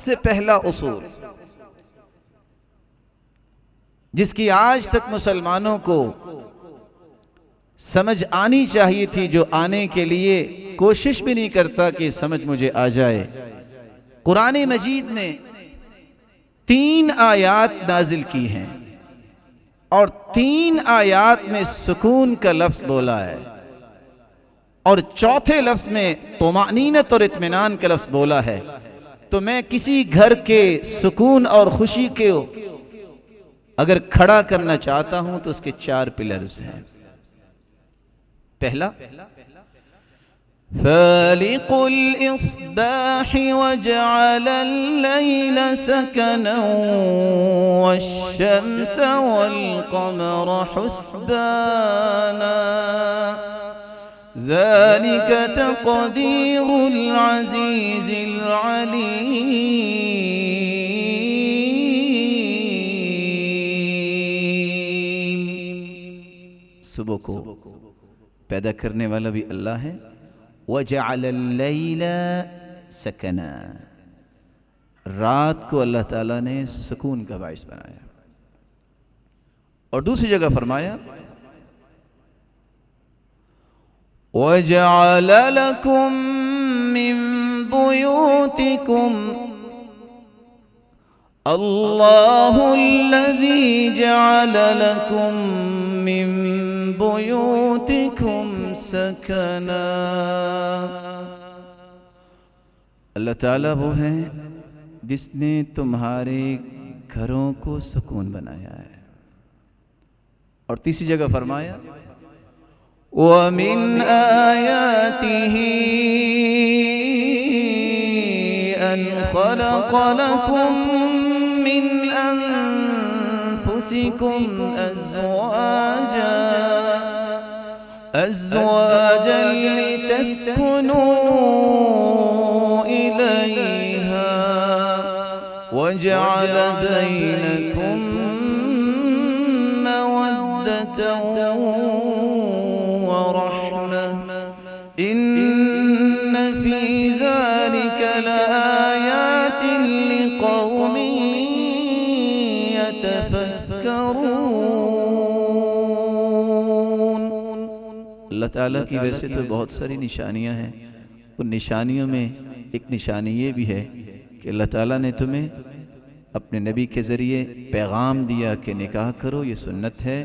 सबसे पहला उसूल जिसकी आज तक मुसलमानों को समझ आनी चाहिए थी, जो आने के लिए कोशिश भी नहीं करता कि समझ मुझे आ जाए। कुरान मजीद ने 3 आयात नाजिल की हैं और 3 आयात में सुकून का लफ्ज बोला है और चौथे लफ्ज में तुमानीनत और इत्मीनान का लफ्ज बोला है। तो मैं किसी घर के सुकून और खुशी के अगर खड़ा करना चाहता हूं तो उसके 4 पिलर्स हैं। पहला, फालिकुल इस्बाहि वजअलल लैला सकना वश्शम्स वल्कमर हुस्बाना ज़ालिक तक़दीरुल अज़ीज़िल अलीम। सुबह को पैदा करने वाला भी अल्लाह है। वजअलल लैला सकना, रात को अल्लाह ताला ने सुकून का बाइस बनाया। और दूसरी जगह फरमाया वजअल लकुम मिन बुयूतिकुम अल्लाहुल्लज़ी जअल लकुम मिन बुयूतिकुम सकना। अल्लाह ताला वो है जिसने तुम्हारे घरों को सुकून बनाया है। और तीसरी जगह फरमाया वमिन आयातिही अन खलक़ लकुम मिन अनफुसिकुम अज़वाजन लितस्कुनू इलैहा वजअल बैनकुम मवद्दतन इन्न फी ज़ालिका लआयातिन लिक़ौमिन यतफ़क्करून। अल्लाह ताला की वैसे तो बहुत सारी निशानियां हैं, उन निशानियों में एक निशानी ये भी है कि अल्लाह ताला ने तुम्हें अपने नबी के ज़रिए पैगाम दिया कि निकाह करो, ये सुन्नत है,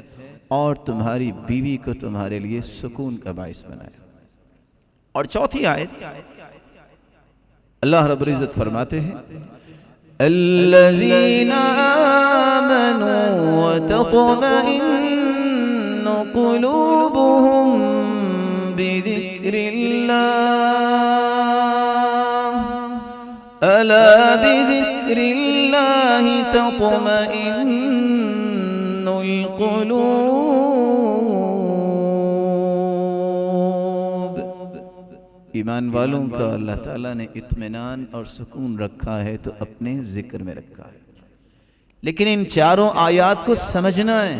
और तुम्हारी बीवी को तुम्हारे लिए सुकून का बाइस बनाया। और चौथी आयत अल्लाह रब्बुल इज़्ज़त फरमाते हैं अल्लज़ीना आमनू व तत्मइन्नु क़ुलूबुहुम बिज़िक्रिल्लाह अला बिज़िक्रिल्लाहि तत्मइन्नुल क़ुलूब। ईमान वालों का अल्लाह ताला ने इत्मीनान और सुकून रखा है तो अपने जिक्र में रखा है। लेकिन इन चारों आयात को समझना है।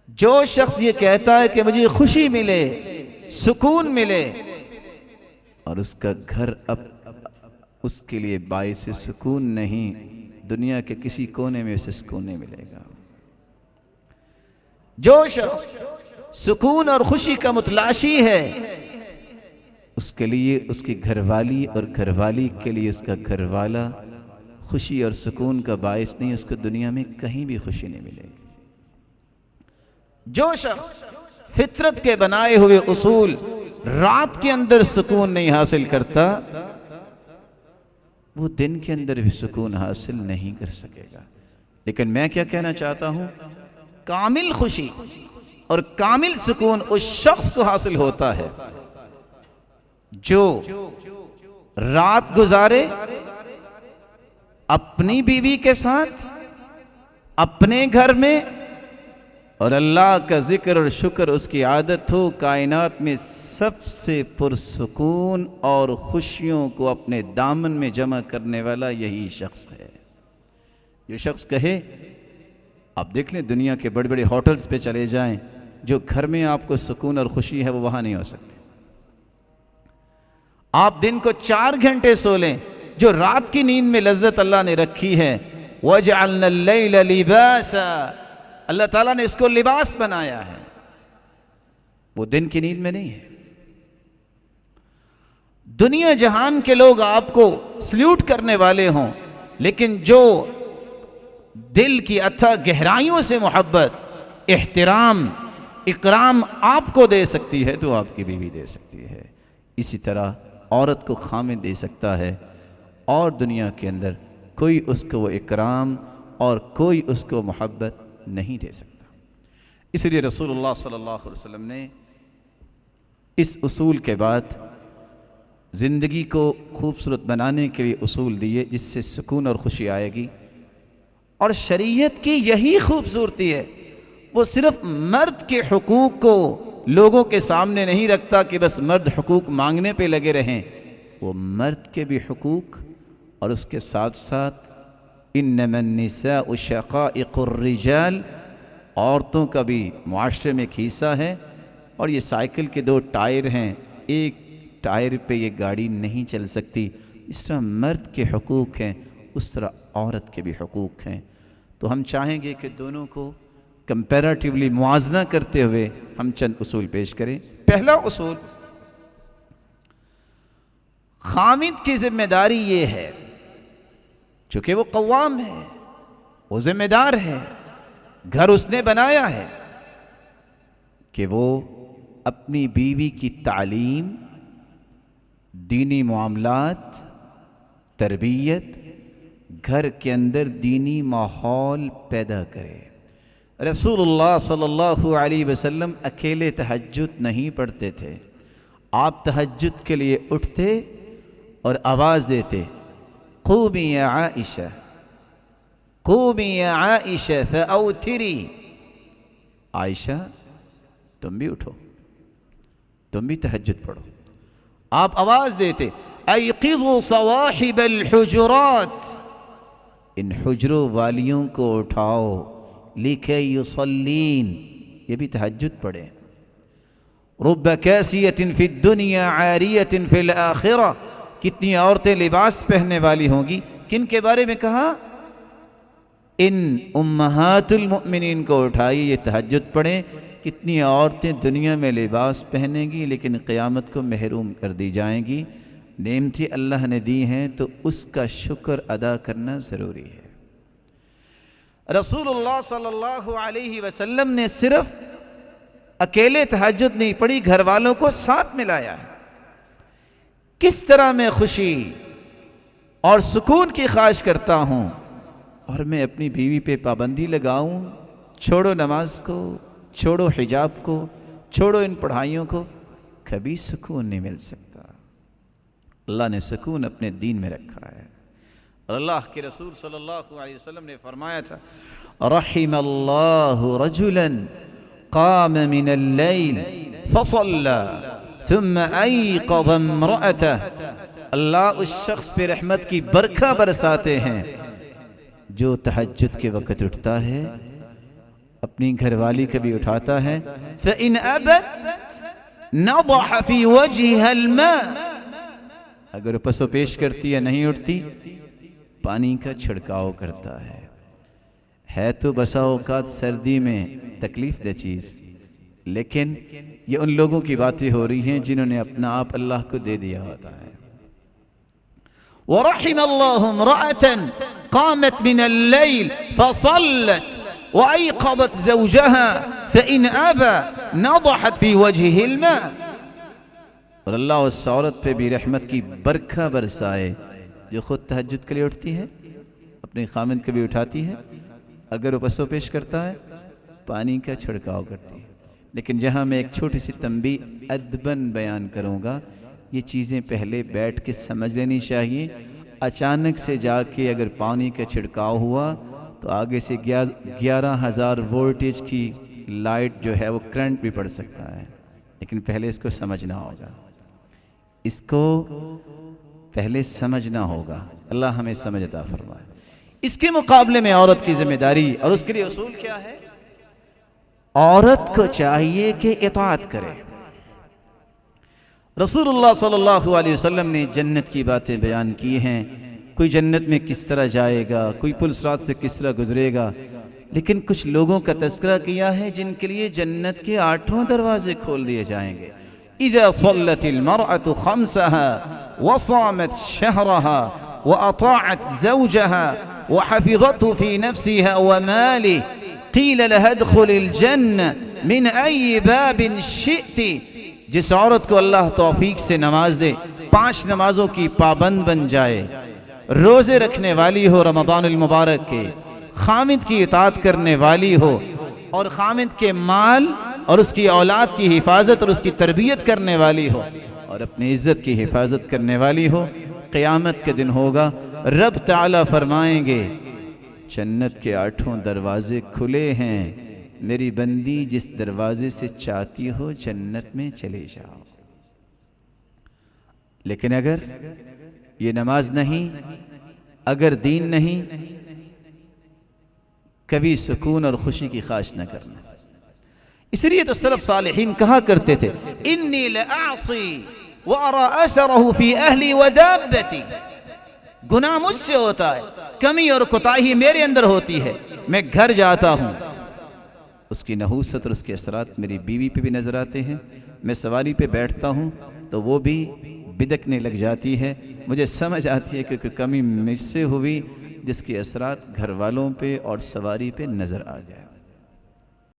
जो शख्स ये कहता है कि मुझे खुशी मिले, सुकून मिले, और उसका घर अब उसके लिए बाइस सुकून नहीं, दुनिया के किसी कोने में उसे सुकून नहीं मिलेगा। जो शख्स सुकून और खुशी का मुतलाशी है, उसके लिए उसकी घरवाली और घरवाली के लिए उसका घरवाला खुशी और सुकून का बायस नहीं, उसको दुनिया में कहीं भी खुशी नहीं मिलेगी। जो शख्स फितरत के बनाए हुए उसूल रात के अंदर सुकून नहीं हासिल करता, वो दिन के अंदर भी सुकून हासिल नहीं कर सकेगा। लेकिन मैं क्या कहना चाहता हूं, कामिल खुशी और कामिल सुकून उस शख्स को हासिल होता है जो रात गुजारे अपनी बीवी के साथ, अपने घर में, और अल्लाह का जिक्र और शुक्र उसकी आदत हो। कायनात में सबसे पुरसुकून और खुशियों को अपने दामन में जमा करने वाला यही शख्स है। जो शख्स कहे, आप देख लें दुनिया के बड़े बड़े होटल्स पे चले जाएं, जो घर में आपको सुकून और खुशी है वो वहां नहीं हो सकती। आप दिन को 4 घंटे सो लें, जो रात की नींद में लज्जत अल्लाह ने रखी है, वजअलना अल-लैला लिबासा, अल्लाह ताला ने इसको लिबास बनाया है, वो दिन की नींद में नहीं है। दुनिया जहान के लोग आपको सल्यूट करने वाले हों, लेकिन जो दिल की अथाह गहराइयों से मोहब्बत, एहतराम, इकराम आपको दे सकती है, तो आपकी बीवी दे सकती है। इसी तरह औरत को खामिद दे सकता है, और दुनिया के अंदर कोई उसको वो इकराम और कोई उसको मोहब्बत नहीं दे सकता। इसलिए रसूलुल्लाह सल्लल्लाहु अलैहि वसल्लम ने इस उसूल के बाद ज़िंदगी को खूबसूरत बनाने के लिए उसूल दिए, जिससे सुकून और खुशी आएगी। और शरीयत की यही खूबसूरती है, वो सिर्फ मर्द के हुकूक को लोगों के सामने नहीं रखता कि बस मर्द हुकूक मांगने पे लगे रहें, वो मर्द के भी हुकूक और उसके साथ साथ इन्नमन निसाउ शक़ाइक़ुर रिजाल, औरतों का भी मुआशरे में एक हिस्सा है। और ये साइकिल के दो टायर हैं, एक टायर पे ये गाड़ी नहीं चल सकती। इस तरह मर्द के हुकूक हैं, उस तरह औरत के भी हुकूक हैं। तो हम चाहेंगे कि दोनों को कंपैरेटिवली मुआजना करते हुए हम चंद उसूल पेश करें। पहला उसूल, खामिद की जिम्मेदारी ये है, चूंकि वो कव्वाम है, वो जिम्मेदार है, घर उसने बनाया है, कि वो अपनी बीवी की तालीम, दीनी मामलात, तरबियत, घर के अंदर दीनी माहौल पैदा करे। रसूलुल्लाह सल्लल्लाहु अलैहि वसल्लम अकेले तहज्जुद नहीं पढ़ते थे। आप तहज्जुद के लिए उठते और आवाज़ देते, क़ूमी या आइशा, क़ूमी या आइशा फ़अवतिरी, आइशा तुम भी उठो, तुम भी तहज्जुद पढ़ो। आप आवाज़ देते, अयक़िज़ू सवाहिबल हुजुरात, इन हुजरों वालियों को उठाओ, लिखे युसल्लीन, ये भी तहज्जुद पढ़े। रुब्ब कासियतिन फिद दुनिया आरियतिन फिल आखिरा, कितनी औरतें लिबास पहनने वाली होंगी, किन के बारे में कहा? इन उम्महातुल मुमिनीन को उठाइए, ये तहज्जुद पढ़ें। कितनी औरतें दुनिया में लिबास पहनेंगी लेकिन क़यामत को महरूम कर दी जाएंगी। नेमतें अल्लाह ने दी हैं तो उसका शुक्र अदा करना ज़रूरी है। रसूलुल्लाह सल्लल्लाहु अलैहि वसल्लम ने सिर्फ अकेले तहज्जुद नहीं पढ़ी, घर वालों को साथ मिलाया है। किस तरह मैं खुशी और सुकून की ख्वाहिश करता हूँ, और मैं अपनी बीवी पे पाबंदी लगाऊं, छोड़ो नमाज को, छोड़ो हिजाब को, छोड़ो इन पढ़ाइयों को, कभी सुकून नहीं मिल सकता। अल्लाह ने सुकून अपने दीन में रखा है। अल्लाह के रसूल सल्लल्लाहु अलैहि वसल्लम ने फरमाया था, रहिमल्लाहु रजुलन क़ाम मिनल लैल फसल्ला सुम्मा अयक़ज़ इम्रअतह, अल्लाह उस शख्स पे रहमत की बरखा बरसाते हैं जो तहज्जुद के वक़्त उठता है, अपनी घरवाली कभी उठाता है। फ़इन अबत नज़ह फ़ी वजहिहा अल-मा, अगर पसो पेश करती है, नहीं उठती, पानी का छिड़काव करता है तो बसा औकात सर्दी में तकलीफ दे चीज़, लेकिन ये उन लोगों की बातें हो रही हैं जिन्होंने अपना आप अल्लाह को दे दिया होता है। वरहिमल्लाहु इम्रअतन क़ामत मिनल लैल फसल्लत वअयक़ज़त ज़ौजहा फ़इन अबा नज़हत फ़ी वजहिहिल मा, और अल्लाह उस औरत पे भी रहमत की बरखा बरसाए जो खुद तहज्जुद के लिए उठती है, अपने खामिद को भी उठाती है, अगर वो पसो पेश करता है पानी का छिड़काव करती है। लेकिन जहाँ मैं एक छोटी सी तंबी अदबन बयान करूँगा, ये चीज़ें पहले बैठ के समझ लेनी चाहिए। अचानक से जाके अगर पानी का छिड़काव हुआ तो आगे से 11,000 वोल्टेज की लाइट जो है वो करंट भी पड़ सकता है, लेकिन पहले इसको समझना होगा, इसको पहले समझना होगा। अल्लाह हमें समझ अता फरमाए। इसके मुकाबले में औरत की जिम्मेदारी और उसके लिए उसूल क्या है? औरत को चाहिए कि इताअत करे, रसूलुल्लाह सल्लल्लाहु अलैहि वसल्लम ने जन्नत की बातें बयान की हैं, कोई जन्नत में किस तरह जाएगा, कोई पुल सिरात से किस तरह गुजरेगा, लेकिन कुछ लोगों का तज़किरा किया है जिनके लिए जन्नत के 8 दरवाजे खोल दिए जाएंगे। इज़ा सल्लतिल मरअतु खम्सहा व सामत शहरहा व अताअत ज़ौजहा व हफ़िज़तहु फ़ी नफ़्सिहा व मालिही क़ील लहा उद्ख़ुलिल जन्नह मिन अय्यि बाबिन शिअति। जिस औरत को अल्लाह तौफीक से नमाज दे, 5 नमाजों की पाबंद बन जाए, रोजे रखने वाली हो रमज़ानुल मुबारक के, खामिद की इताअत करने वाली हो और खामिद के माल और उसकी औलाद की हिफाजत और उसकी तरबियत करने वाली हो और अपनी इज्जत की हिफाजत करने वाली हो, क़यामत के दिन होगा रब ताला फरमाएंगे जन्नत के 8 दरवाजे खुले हैं, मेरी बंदी जिस दरवाजे से चाहती हो जन्नत में चले जाओ। लेकिन अगर ये नमाज नहीं, अगर दीन नहीं, कभी सुकून और खुशी की ख्वाहिश न करना। इसलिए तो सलफ सालिहीन कहा करते थे, इन्नी लअसी व अरा असरहु फी अहली व दाब्बती। गुनाह मुझसे होता है, कमी और कोताही मेरे अंदर होती है, मैं घर जाता हूं, उसकी नहूसत और उसके असरात मेरी बीवी पे भी नजर आते हैं, मैं सवारी पे बैठता हूं तो वो भी बिदकने लग जाती है, मुझे समझ आती है क्योंकि कमी मुझसे हुई जिसके असरात घर वालों पे और सवारी पे नजर आ जाए।